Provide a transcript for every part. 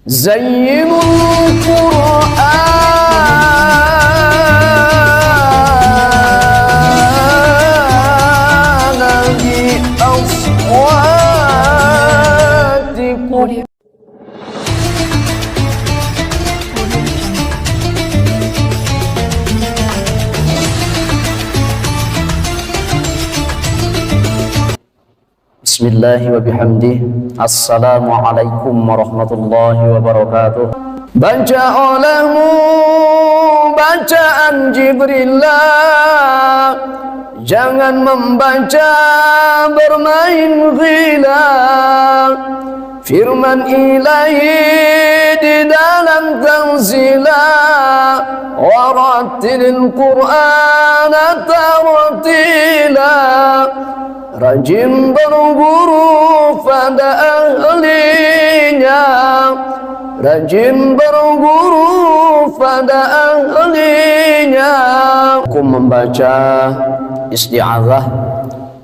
Zayyinul Qur'ana bi aswatikum. Bismillahi wa bihamdih. Assalamualaikum warahmatullahi wabarakatuh. Baca olehmu bacaan Jibrillah, jangan membaca bermain gila. Firman ilahi di dalam tanzilah, warattilil Qur'ana tartila. Rajin berguru pada ahlinya, rajin berguru pada ahlinya. Aku membaca isti'adzah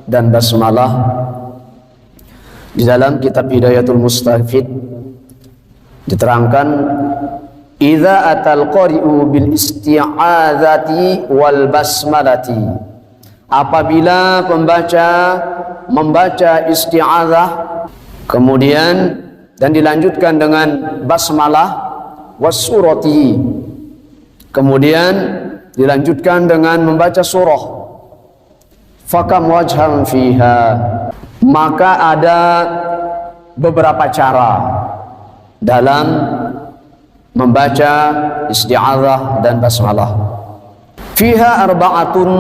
dan basmalah di dalam kitab Hidayatul Mustafid diterangkan, idza atal qari'u bil isti'adzati wal basmalati, apabila pembaca membaca isti'adzah kemudian dan dilanjutkan dengan basmalah wasurati, kemudian dilanjutkan dengan membaca surah, fakam wajhan fiha, maka ada beberapa cara dalam membaca isti'adzah dan basmalah. Fiha arba'atun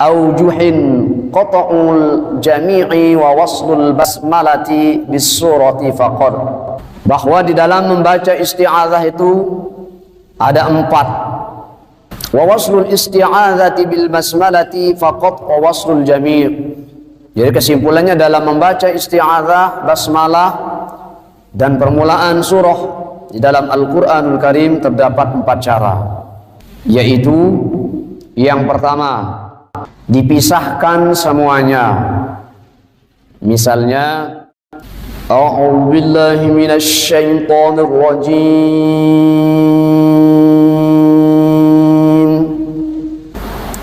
aujuhin qata'ul jami'i wa waslul basmalati bis surati faqad, bahwa di dalam membaca isti'adzah itu ada 4. Wa waslul isti'adzati bil basmalati faqad wa waslul jami'. Jadi kesimpulannya dalam membaca isti'adzah, basmalah dan permulaan surah di dalam Al-Qur'anul Karim terdapat 4 cara, yaitu yang pertama, dipisahkan semuanya. Misalnya, a'udzubillahi minasyaitonir rajim,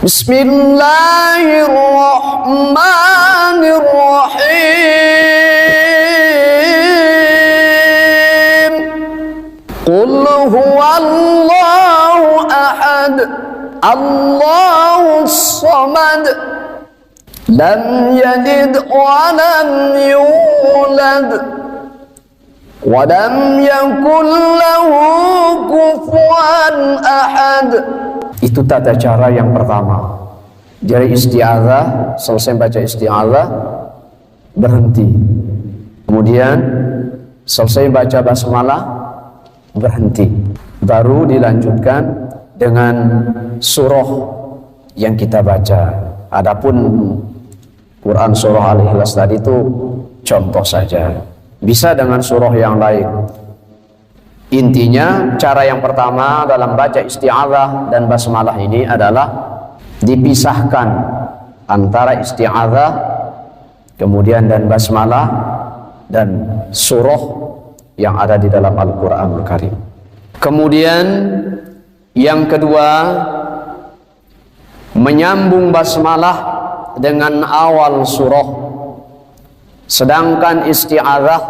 bismillahirrahmanirrahim. Qul huwallahu ahad, Allahus samad, lam yalid wa lam yulad wa lam yakul lahu kufuwan ahad. Itu tata cara yang pertama. Jadi isti'adzah, selesai baca isti'adzah berhenti, kemudian selesai baca basmalah berhenti, baru dilanjutkan dengan surah yang kita baca. Adapun Quran surah Al-Ikhlas tadi itu contoh saja, bisa dengan surah yang lain. Intinya cara yang pertama dalam baca isti'adzah dan basmalah ini adalah dipisahkan antara isti'adzah kemudian dan basmalah dan surah yang ada di dalam Al-Qur'anul Karim. Kemudian yang kedua, menyambung basmalah dengan awal surah, sedangkan isti'adzah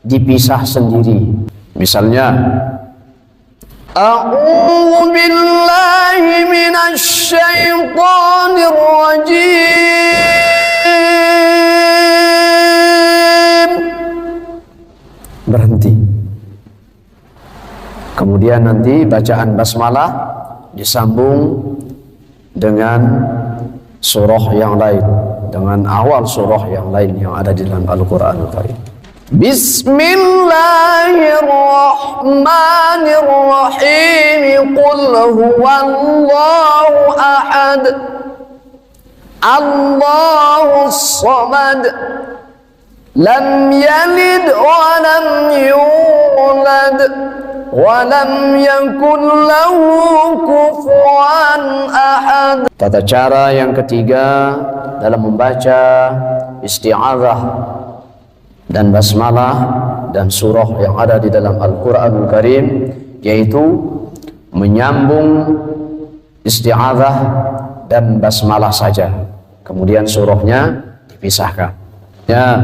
dipisah sendiri. Misalnya, a'udzu billahi minasy syaithanir rajim, berhenti. Kemudian nanti bacaan basmalah disambung dengan surah yang lain, dengan awal surah yang lain yang ada di dalam Al-Qur'anul Karim. Bismillahirrahmanirrahim. Qul huwallahu ahad, Allahus samad, lam yalid wa lam yulad wa lam yakul lahu kufuwan ahad. Tata cara yang ketiga dalam membaca isti'adzah dan basmalah dan surah yang ada di dalam Al-Quranul Karim, yaitu menyambung isti'adzah dan basmalah saja, kemudian surahnya dipisahkan. Ya.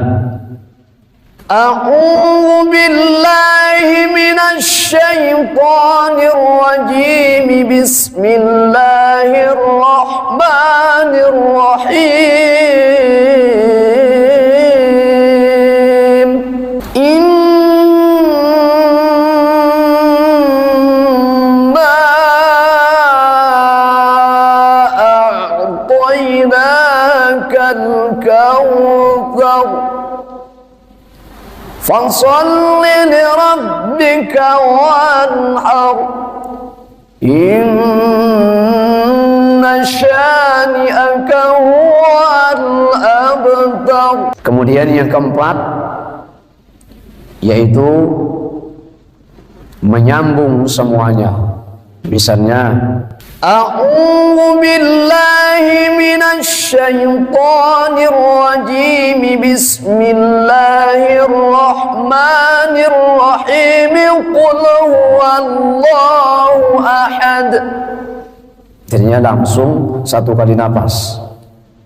A'udzu billahi minasy syaithanir rajim. Bismillahirrahmanirrahim. Inna a'tainakal kautsar Fasalli li rabbika wanhar. Inna syani'aka huwal abtar. Kemudian yang keempat, yaitu menyambung semuanya. Misalnya, A'udzu billahi minasy syaithanir rajim. Bismillahirrahmanirrahim. Qul huwallahu ahad. Jadinya langsung satu kali nafas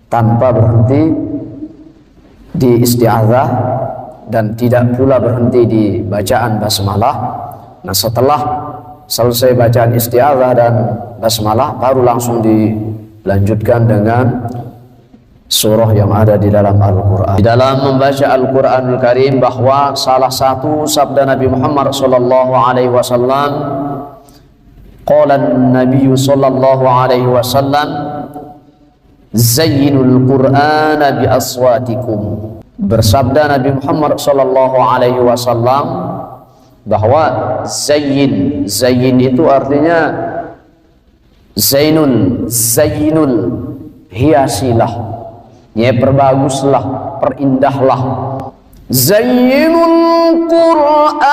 tanpa berhenti di isti'adzah dan tidak pula berhenti di bacaan basmalah. Nah, setelah selesai bacaan isti'adzah dan basmalah, baru langsung dilanjutkan dengan surah yang ada di dalam Al-Quran. Di dalam membaca Al-Quranul Karim, bahwa salah satu sabda Nabi Muhammad SAW, qala Nabi SAW, zayyinul Qur'ana bi aswatikum. Bersabda Nabi Muhammad SAW bahwa zayyin itu artinya zainul, hiasilah, ya, perbaguslah, perindahlah. Zayyinul Qur'ana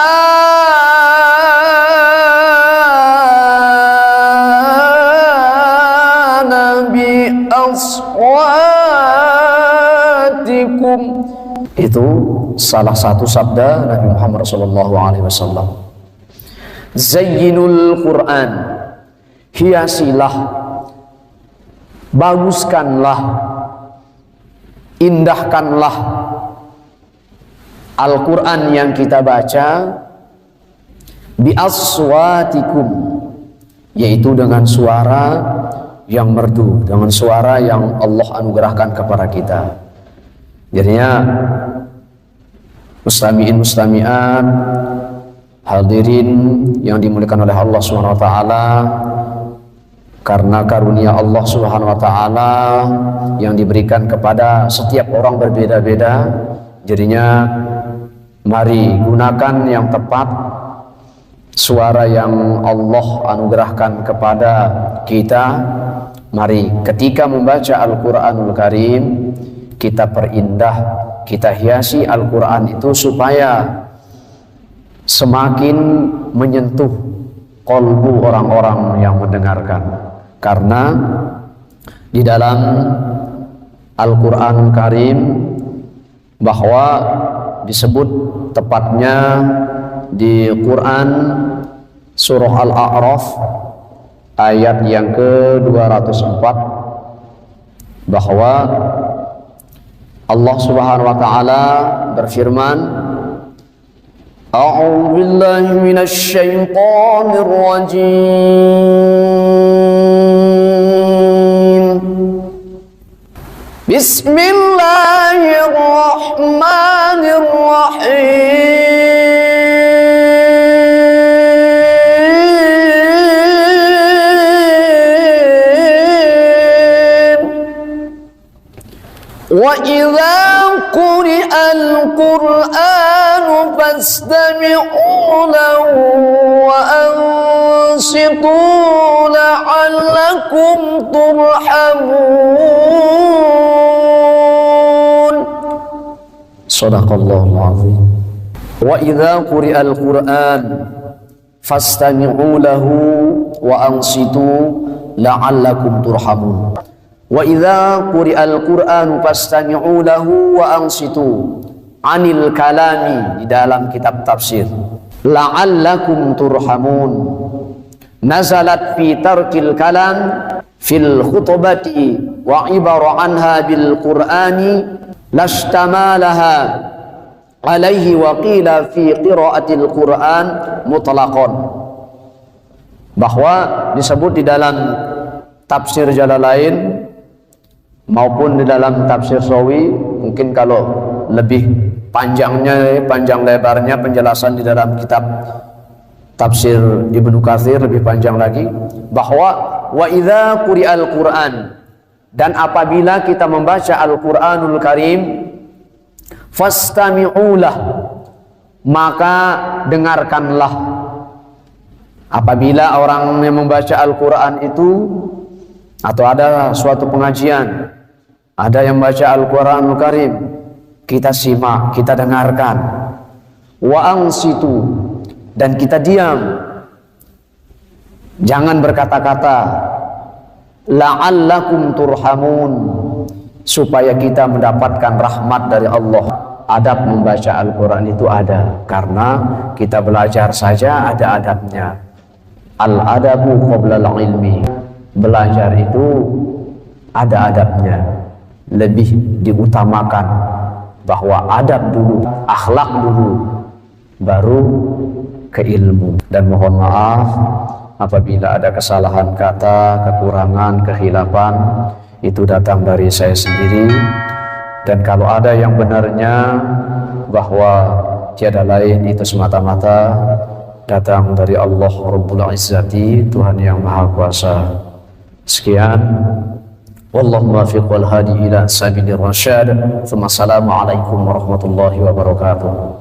bi aswatikum. Itu salah satu sabda Nabi Muhammad SAW. Zayyinul Qur'an, hiasilah, baguskanlah, indahkanlah Al-Quran yang kita baca, bi aswatikum, yaitu dengan suara yang merdu, dengan suara yang Allah anugerahkan kepada kita. Jadinya mustami'in mustami'at, hadirin yang dimuliakan oleh Allah Subhanahu wa taala, karena karunia Allah Subhanahu wa taala yang diberikan kepada setiap orang berbeda-beda. Jadinya mari gunakan yang tepat suara yang Allah anugerahkan kepada kita. Mari ketika membaca Al-Quranul Karim, kita perindah, kita hiasi Al-Quran itu supaya semakin menyentuh kolbu orang-orang yang mendengarkan. Karena di dalam Al-Quranul Karim bahwa disebut tepatnya di Quran surah Al-A'raf ayat yang ke-204 bahwa Allah Subhanahu wa taala berfirman, A'udzu billahi minasy syaithanir rajim. Bismillahirrahmanirrahim. Wa idza quri'al Qur'anu fastami'u lahu wa ansitu la'allakum turhamun. Shadaqallahul azim. Wa idza quri'al Qur'an fastami'u lahu wa ansitu la'allakum turhamun. Wa idza quri'al Qur'anu fastami'u lahu wa ansitu anil kalami, di dalam kitab tafsir. La'allakum turhamun, nazalat fi tarkil kalam fil khutbati wa ibara anha bil qur'ani lashtamalaha alaihi wa qila fi qiraatil qur'an mutlaqan. Bahwa disebut di dalam tafsir Jalalain maupun di dalam tafsir Sawi, mungkin kalau lebih panjangnya, panjang lebarnya penjelasan di dalam kitab tafsir Ibnu Katsir lebih panjang lagi, bahwa wa idza quri'al Qur'an, dan apabila kita membaca Al-Qur'anul Karim, fastami'ulah, maka dengarkanlah. Apabila orang yang membaca Al-Quran itu, atau ada suatu pengajian, ada yang baca Al-Quranul Karim, kita simak, kita dengarkan. Wa ansitu, dan kita diam, jangan berkata-kata. La'allakum turhamun, supaya kita mendapatkan rahmat dari Allah. Adab membaca Al-Quran itu ada, karena kita belajar saja ada adabnya. Al-adabu qoblal ilmi, belajar itu ada adabnya, lebih diutamakan bahwa adab dulu, akhlak dulu, baru ke ilmu. Dan mohon maaf apabila ada kesalahan kata, kekurangan, kehilapan, itu datang dari saya sendiri. Dan kalau ada yang benarnya, bahwa tiada lain itu semata-mata datang dari Allah Rabbul Izzati, Tuhan yang Maha Kuasa. Sekian, wallahu muwaffiq wal hadi ila sabilir rasyad. Assalamualaikum warahmatullahi wabarakatuh.